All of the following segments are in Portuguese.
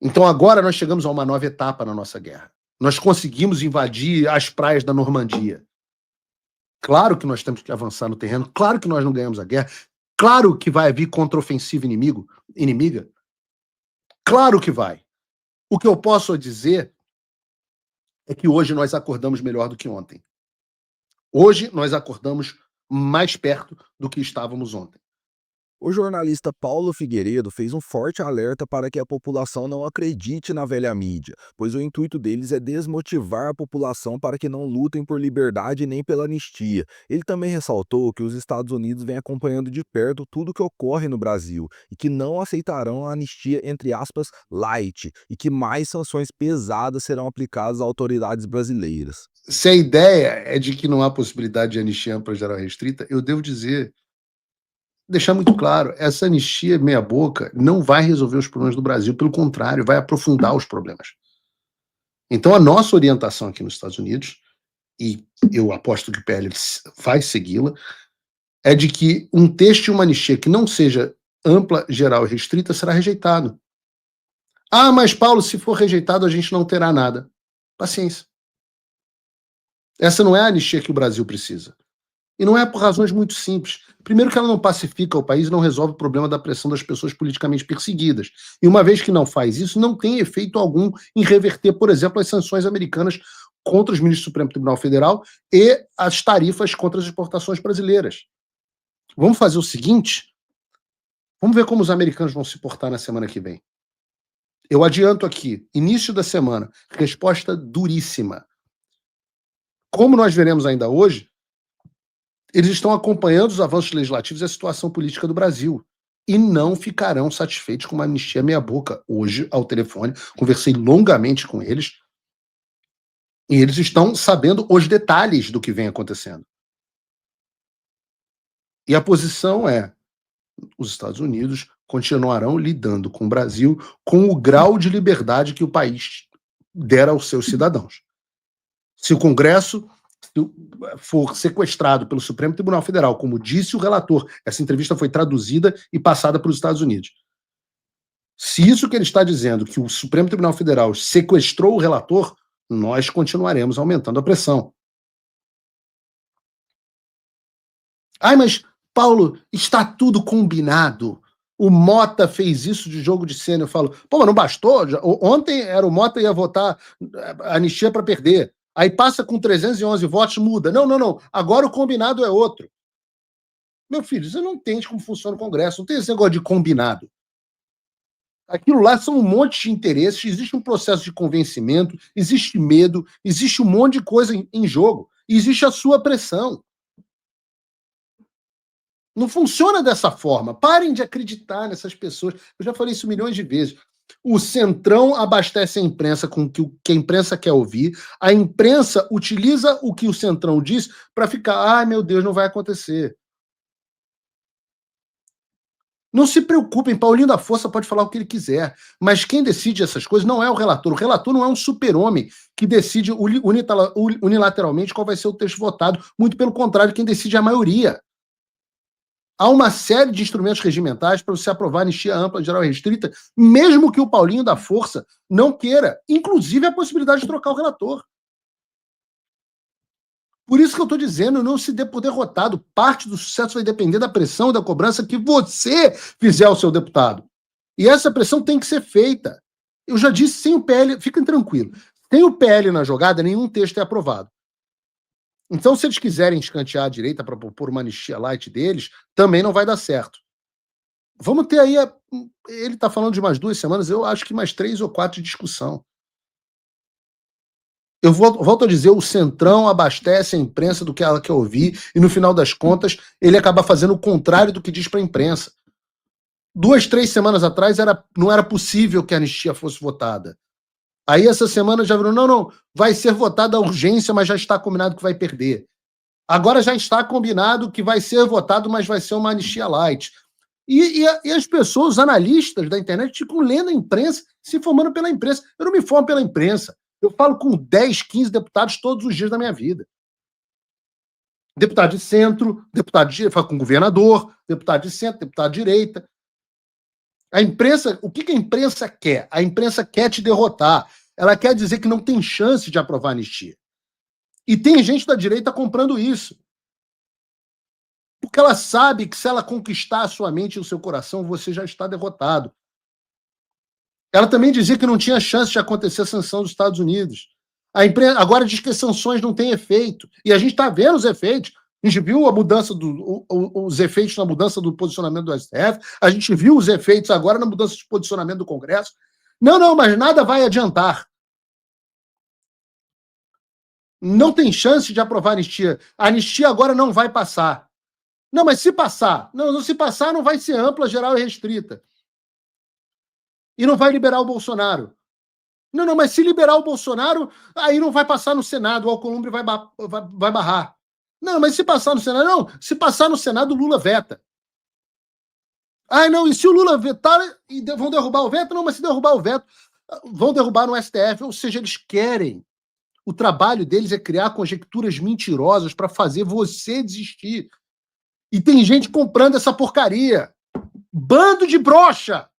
Então agora nós chegamos a uma nova etapa na nossa guerra. Nós conseguimos invadir as praias da Normandia. Claro que nós temos que avançar no terreno, claro que nós não ganhamos a guerra, claro que vai vir contraofensiva inimiga, claro que vai. O que eu posso dizer é que hoje nós acordamos melhor do que ontem. Hoje nós acordamos mais perto do que estávamos ontem. O jornalista Paulo Figueiredo fez um forte alerta para que a população não acredite na velha mídia, pois o intuito deles é desmotivar a população para que não lutem por liberdade nem pela anistia. Ele também ressaltou que os Estados Unidos vêm acompanhando de perto tudo o que ocorre no Brasil e que não aceitarão a anistia, entre aspas, light, e que mais sanções pesadas serão aplicadas às autoridades brasileiras. Se a ideia é de que não há possibilidade de anistia ampla geral restrita, eu devo deixar muito claro, essa anistia meia boca não vai resolver os problemas do Brasil, pelo contrário, vai aprofundar os problemas. Então a nossa orientação aqui nos Estados Unidos, e eu aposto que o PL vai segui-la, é de que um texto de uma anistia que não seja ampla, geral e restrita será rejeitado. Ah, mas Paulo, se for rejeitado a gente não terá nada. Paciência. Essa não é a anistia que o Brasil precisa. E não é por razões muito simples. Primeiro que ela não pacifica o país e não resolve o problema da pressão das pessoas politicamente perseguidas. E uma vez que não faz isso, não tem efeito algum em reverter, por exemplo, as sanções americanas contra os ministros do Supremo Tribunal Federal e as tarifas contra as exportações brasileiras. Vamos fazer o seguinte, vamos ver como os americanos vão se portar na semana que vem. Eu adianto aqui, início da semana, resposta duríssima. Como nós veremos ainda hoje, eles estão acompanhando os avanços legislativos e a situação política do Brasil e não ficarão satisfeitos com uma anistia meia boca. Hoje, ao telefone, conversei longamente com eles e eles estão sabendo os detalhes do que vem acontecendo. E a posição é: os Estados Unidos continuarão lidando com o Brasil com o grau de liberdade que o país dera aos seus cidadãos. Se o Congresso for sequestrado pelo Supremo Tribunal Federal, como disse o relator, essa entrevista foi traduzida e passada para os Estados Unidos. Se isso que ele está dizendo, que o Supremo Tribunal Federal sequestrou o relator, nós continuaremos aumentando a pressão. Ai, mas, Paulo, está tudo combinado. O Mota fez isso de jogo de cena. Eu falo, pô, mas não bastou? Ontem era o Mota ia votar anistia para perder. Aí passa com 311 votos, muda. Não. Agora o combinado é outro. Meu filho, você não entende como funciona o Congresso. Não tem esse negócio de combinado. Aquilo lá são um monte de interesses, existe um processo de convencimento, existe medo, existe um monte de coisa em jogo. E existe a sua pressão. Não funciona dessa forma. Parem de acreditar nessas pessoas. Eu já falei isso milhões de vezes. O Centrão abastece a imprensa com o que a imprensa quer ouvir. A imprensa utiliza o que o Centrão diz para ficar, ai meu Deus, não vai acontecer. Não se preocupem, Paulinho da Força pode falar o que ele quiser, mas quem decide essas coisas não é o relator. O relator não é um super-homem que decide unilateralmente qual vai ser o texto votado. Muito pelo contrário, quem decide é a maioria. Há uma série de instrumentos regimentais para você aprovar anistia ampla, geral e restrita, mesmo que o Paulinho da Força não queira, inclusive a possibilidade de trocar o relator. Por isso que eu estou dizendo, não se dê por derrotado. Parte do sucesso vai depender da pressão e da cobrança que você fizer ao seu deputado. E essa pressão tem que ser feita. Eu já disse, sem o PL, fiquem tranquilos, sem o PL na jogada, nenhum texto é aprovado. Então, se eles quiserem escantear a direita para propor uma anistia light deles, também não vai dar certo. Vamos ter aí, ele está falando de mais 2 semanas, eu acho que mais 3 ou 4 de discussão. Eu volto a dizer, o Centrão abastece a imprensa do que ela quer ouvir e, no final das contas, ele acaba fazendo o contrário do que diz para a imprensa. 2, 3 semanas atrás não era possível que a anistia fosse votada. Aí essa semana já virou, não, vai ser votada a urgência, mas já está combinado que vai perder. Agora já está combinado que vai ser votado, mas vai ser uma anistia light. E as pessoas, os analistas da internet, ficam lendo a imprensa, se informando pela imprensa. Eu não me informo pela imprensa. Eu falo com 10, 15 deputados todos os dias da minha vida. Deputado de centro, deputado de direita, falo com governador, deputado de centro, deputado de direita. A imprensa, o que a imprensa quer? A imprensa quer te derrotar. Ela quer dizer que não tem chance de aprovar a anistia. E tem gente da direita comprando isso. Porque ela sabe que se ela conquistar a sua mente e o seu coração, você já está derrotado. Ela também dizia que não tinha chance de acontecer a sanção dos Estados Unidos. A imprensa agora diz que as sanções não têm efeito. E a gente está vendo os efeitos. A gente viu a mudança os efeitos na mudança do posicionamento do STF, a gente viu os efeitos agora na mudança de posicionamento do Congresso. Não, mas nada vai adiantar. Não tem chance de aprovar a anistia. A anistia agora não vai passar. Não, mas se passar, não se passar, não vai ser ampla, geral e restrita. E não vai liberar o Bolsonaro. Não, mas se liberar o Bolsonaro, aí não vai passar no Senado, o Alcolumbre vai barrar. Não, mas se passar no Senado, não, se passar no Senado, o Lula veta. Ah, não, e se o Lula vetar, vão derrubar o veto? Não, mas se derrubar o veto, vão derrubar no STF, ou seja, eles querem. O trabalho deles é criar conjecturas mentirosas para fazer você desistir. E tem gente comprando essa porcaria. Bando de broxa!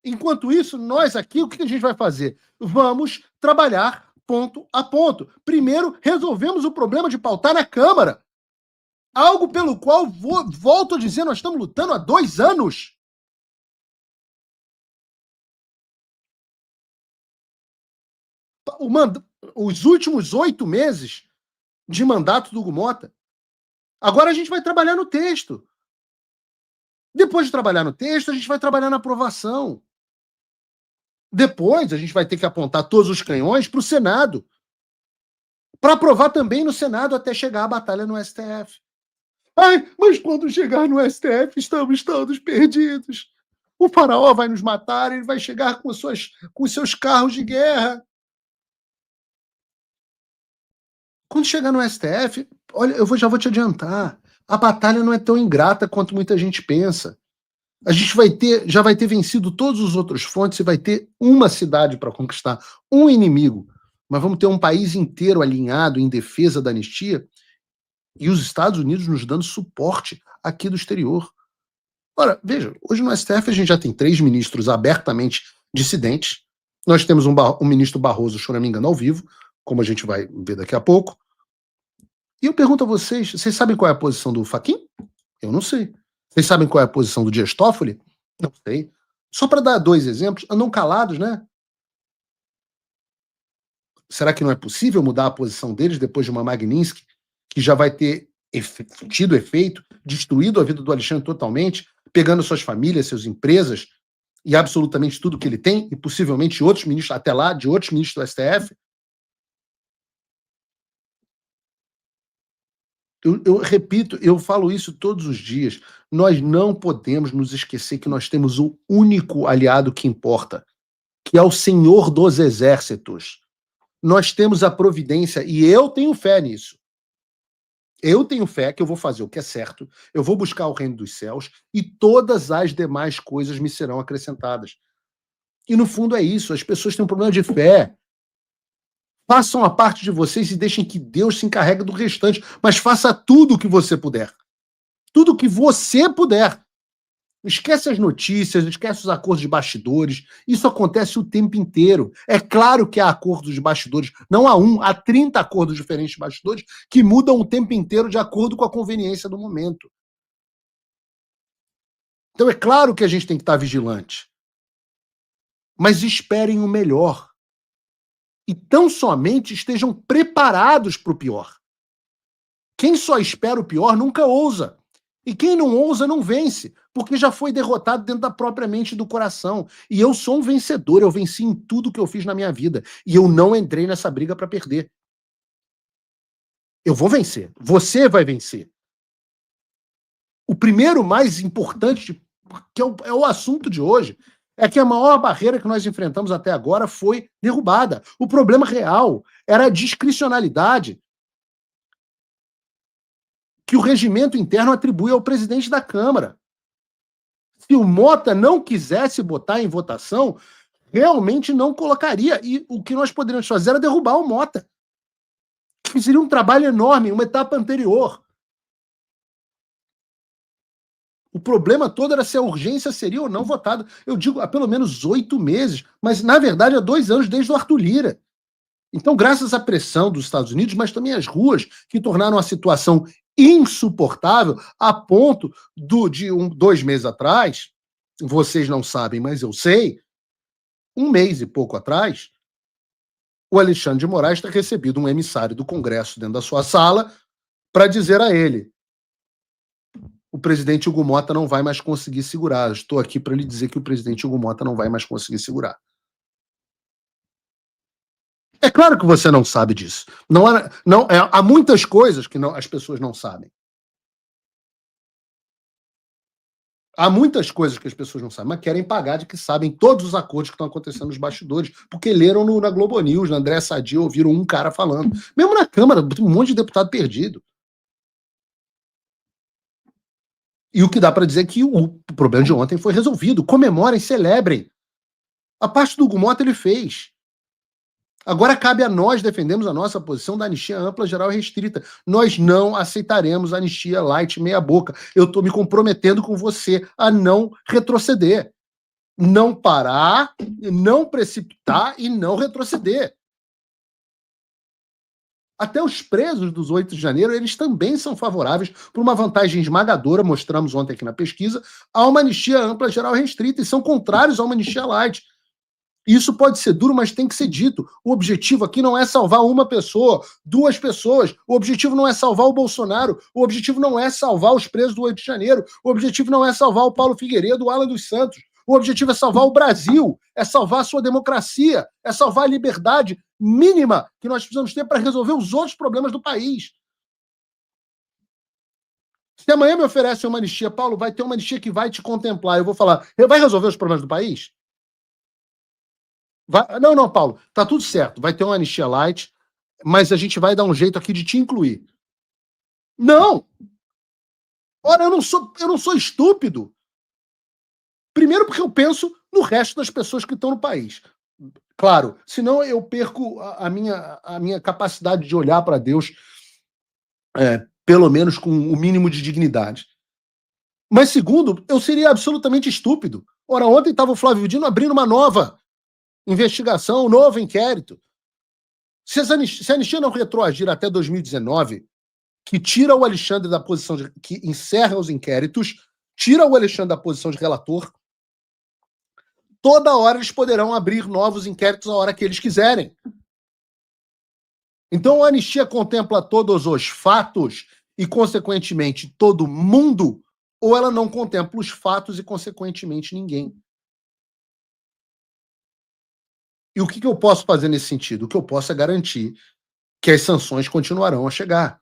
Enquanto isso, nós aqui, o que a gente vai fazer? Vamos trabalhar ponto a ponto. Primeiro, resolvemos o problema de pautar na Câmara. Algo pelo qual, volto a dizer, nós estamos lutando há 2 anos. Os últimos 8 meses de mandato do Hugo Mota. Agora a gente vai trabalhar no texto. Depois de trabalhar no texto, a gente vai trabalhar na aprovação. Depois, a gente vai ter que apontar todos os canhões para o Senado. Para aprovar também no Senado até chegar a batalha no STF. Ai, mas quando chegar no STF, estamos todos perdidos. O faraó vai nos matar, ele vai chegar com os seus carros de guerra. Quando chegar no STF, olha, já vou te adiantar, a batalha não é tão ingrata quanto muita gente pensa. A gente já vai ter vencido todos os outros frontes e vai ter uma cidade para conquistar, um inimigo. Mas vamos ter um país inteiro alinhado em defesa da anistia e os Estados Unidos nos dando suporte aqui do exterior. Ora, veja, hoje no STF a gente já tem 3 ministros abertamente dissidentes. Nós temos um ministro Barroso choramingando ao vivo, como a gente vai ver daqui a pouco. E eu pergunto a vocês sabem qual é a posição do Fachin? Eu não sei. Vocês sabem qual é a posição do Dias Toffoli? Não sei. Só para dar 2 exemplos, andam calados, né? Será que não é possível mudar a posição deles depois de uma Magnitsky, que já vai ter tido efeito, destruído a vida do Alexandre totalmente, pegando suas famílias, suas empresas e absolutamente tudo que ele tem, e possivelmente outros ministros, até lá, de outros ministros do STF? Eu repito, eu falo isso todos os dias. Nós não podemos nos esquecer que nós temos o único aliado que importa, que é o Senhor dos Exércitos. Nós temos a providência, e eu tenho fé nisso. Eu tenho fé que eu vou fazer o que é certo, eu vou buscar o reino dos céus, e todas as demais coisas me serão acrescentadas. E no fundo é isso, as pessoas têm um problema de fé. Façam a parte de vocês e deixem que Deus se encarregue do restante, mas faça tudo o que você puder. Tudo o que você puder. Esquece as notícias, esquece os acordos de bastidores. Isso acontece o tempo inteiro. É claro que há acordos de bastidores. Não há há 30 acordos diferentes de bastidores que mudam o tempo inteiro de acordo com a conveniência do momento. Então é claro que a gente tem que estar vigilante. Mas esperem o melhor. E tão somente estejam preparados para o pior. Quem só espera o pior nunca ousa. E quem não ousa não vence, porque já foi derrotado dentro da própria mente e do coração. E eu sou um vencedor, eu venci em tudo que eu fiz na minha vida. E eu não entrei nessa briga para perder. Eu vou vencer. Você vai vencer. O primeiro mais importante, que é o assunto de hoje, é que a maior barreira que nós enfrentamos até agora foi derrubada. O problema real era a discricionalidade que o regimento interno atribui ao presidente da Câmara. Se o Mota não quisesse botar em votação, realmente não colocaria. E o que nós poderíamos fazer era derrubar o Mota. Que seria um trabalho enorme, uma etapa anterior. O problema todo era se a urgência seria ou não votada. Eu digo há pelo menos 8 meses, mas na verdade há 2 anos desde o Arthur Lira. Então, graças à pressão dos Estados Unidos, mas também às ruas, que tornaram a situação insuportável, a ponto de 2 meses atrás, vocês não sabem, mas eu sei, 1 mês e pouco atrás, o Alexandre de Moraes ter recebido um emissário do Congresso dentro da sua sala para dizer a ele: o presidente Hugo Mota não vai mais conseguir segurar. Estou aqui para lhe dizer que o presidente Hugo Mota não vai mais conseguir segurar. É claro que você não sabe disso. Há muitas coisas que as pessoas não sabem. Há muitas coisas que as pessoas não sabem, mas querem pagar de que sabem todos os acordos que estão acontecendo nos bastidores, porque leram na Globo News, na André Sadia, ouviram um cara falando. Mesmo na Câmara, um monte de deputado perdido. E o que dá para dizer é que o problema de ontem foi resolvido. Comemorem, celebrem. A parte do Hugo Mota ele fez. Agora cabe a nós defendermos a nossa posição da anistia ampla, geral e restrita. Nós não aceitaremos a anistia light meia boca. Eu estou me comprometendo com você a não retroceder. Não parar, não precipitar e não retroceder. Até os presos dos 8 de janeiro, eles também são favoráveis por uma vantagem esmagadora, mostramos ontem aqui na pesquisa, a uma anistia ampla, geral e restrita, e são contrários a uma anistia light. Isso pode ser duro, mas tem que ser dito. O objetivo aqui não é salvar uma pessoa, 2 pessoas. O objetivo não é salvar o Bolsonaro. O objetivo não é salvar os presos do 8 de janeiro. O objetivo não é salvar o Paulo Figueiredo, o Alan dos Santos. O objetivo é salvar o Brasil, é salvar a sua democracia, é salvar a liberdade mínima que nós precisamos ter para resolver os outros problemas do país. Se amanhã me oferecem uma anistia, Paulo, vai ter uma anistia que vai te contemplar. Eu vou falar, vai resolver os problemas do país? Não, Paulo, tá tudo certo. Vai ter uma anistia light, mas a gente vai dar um jeito aqui de te incluir. Não! Ora, eu não sou estúpido. Primeiro porque eu penso no resto das pessoas que estão no país. Claro, senão eu perco a minha capacidade de olhar para Deus, pelo menos com o mínimo de dignidade. Mas segundo, eu seria absolutamente estúpido. Ora, ontem estava o Flávio Dino abrindo uma nova investigação, um novo inquérito. Se a anistia não retroagir até 2019, que tira o Alexandre da posição que encerra os inquéritos, tira o Alexandre da posição de relator, toda hora eles poderão abrir novos inquéritos a hora que eles quiserem. Então a anistia contempla todos os fatos e, consequentemente, todo mundo, ou ela não contempla os fatos e, consequentemente, ninguém. E o que eu posso fazer nesse sentido? O que eu posso é garantir que as sanções continuarão a chegar.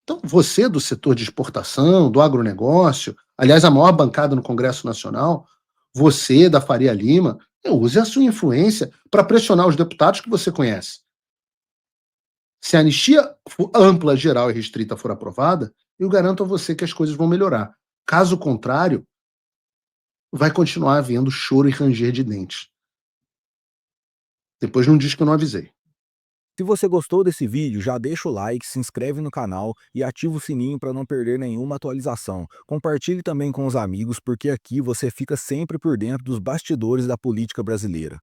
Então, você do setor de exportação, do agronegócio, aliás, a maior bancada no Congresso Nacional, você da Faria Lima, use a sua influência para pressionar os deputados que você conhece. Se a anistia ampla, geral e restrita for aprovada, eu garanto a você que as coisas vão melhorar. Caso contrário, vai continuar havendo choro e ranger de dentes. Depois não diz que eu não avisei. Se você gostou desse vídeo, já deixa o like, se inscreve no canal e ativa o sininho para não perder nenhuma atualização. Compartilhe também com os amigos, porque aqui você fica sempre por dentro dos bastidores da política brasileira.